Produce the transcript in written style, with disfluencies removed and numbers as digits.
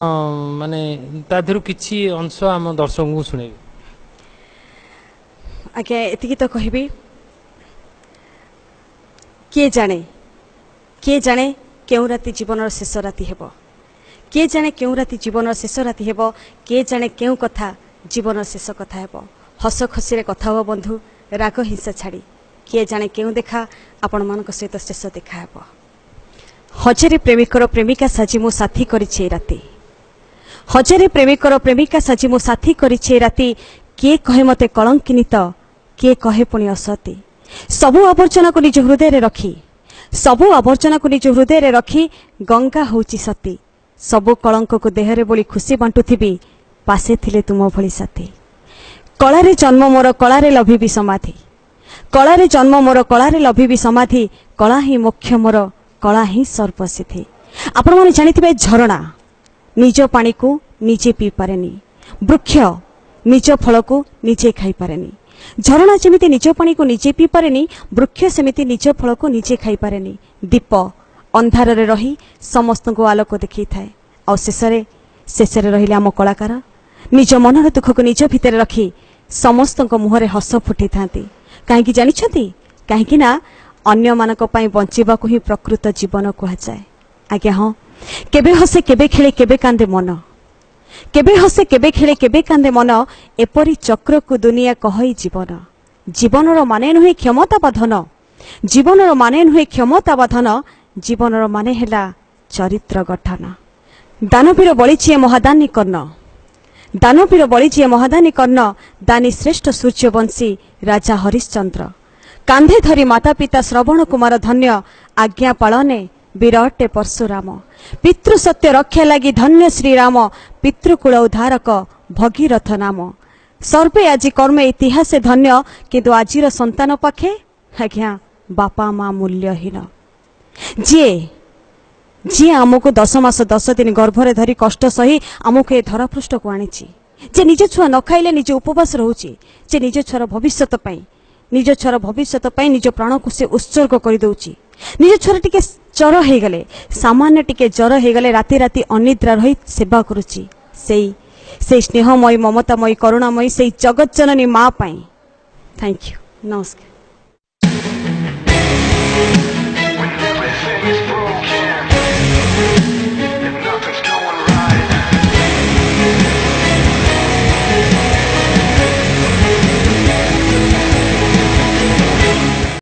माने ता देहरु किछि अंश आम दर्शक को सुनेबे। आज्ञा एतिकी तो कहबी किए जाने केउ राति जीवन शेष राति हेबो, किए जाने केउ राति जीवन शेष राति हेबो, किए जाने केउ कथा जीवन शेष कथा हेबो। हस खुशी रे कथा हो बंधु, राग हिंसा छाड़ी किए जाने केउ देखा आपण मानक सहित शेष देखा हेबो। हजारे प्रेमिकर प्रेमिका साजी मो साथी करिछे राति, हजारे प्रेमिकर प्रेमिका साजी मो साथी करिछे राति। किए कहे मते कलंकिनी तो किए कहे पुणी असती। सबु आवर्जना को निज हृदय रे रखी, सबु आवर्जना को निज हृदय रे रखी गंगा होउची सती। सबु कलंक को देहरे बोली खुशी बांटुथिबी, पासे थिले तुम भली साथी। कलारे जन्म मोर कलारे लभिबी समाधि, कलारे जन्म मोर कलारे लभिबी समाधि। कला ही मोक्ष मोर कला ही सर्वसिद्धि। आपण माने जानिथिबे झरणा निज पानी को निजे पी पारेनी, वृक्ष निज फल को निजे खाई पारेनी। झरणा जेमिति निज पानी को निजे पी पारेनी, वृक्ष सेमिति निज फल को निजे खाई पारेनी। दीप अंधार रे रही समस्त को आलोक देखी थाए, आ शेषरे रहिले आम कलाकार निज मनर दुख को निज भितर रखी समस्त मुहरे हस फुटी थांती। कहीं जानिछंती, कहीं ना अन्य मानक पई बंचिबा को ही प्रकृत जीवन कहा जाए। आज्ञा हाँ, केबे हसे केबे खेले केबे कांदे मन, केबे हसे केबे खेले केबे कांदे मन। एपरी चक्र को दुनिया कहई जीवन, जीवनर माने नुहे क्षमता बा धन, जीवनर माने नुहे क्षमता बा धन। जीवनर माने हेला चरित्र गठन। दानवीर बलिछिए महादानी कर्ण, दानवीर बलिछिए महादानी कर्ण। दानी श्रेष्ठ सूर्यवंशी राजा हरिश्चंद्र। कांधे धरी माता पिता श्रवण कुमार धन्य। आज्ञा पालने विराटे परशुराम। पितृ सत्य रक्षा लगी धन्य श्रीराम। पितृकुल उद्धारक भगीरथ नाम। सर्वे आज कर्म इतिहास धन्य, किंतु आजिर संतान पाखे आज्ञा बापा माँ मूल्यहीन। जी आमको 10 मास 10 दिन गर्भरे धरी कष्ट सही आमको ए धरापृष्ठ को आनी, जे निज छुआ न खाइले निज उपवास रोचे, जे निज छुआर भविष्यत पई निज छुआर भविष्यत पई निज प्राण को से उत्सर्ग कर दउची। निज छुआर टिके जर हे गले, सामान्य टिके जर हे गले राति राति अनिद्रा रही सेवा करूची। सेई स्नेहमयी ममतामयी करुणामयी सेई जगत जननी माँ पाई। थैंक यू, नमस्कार।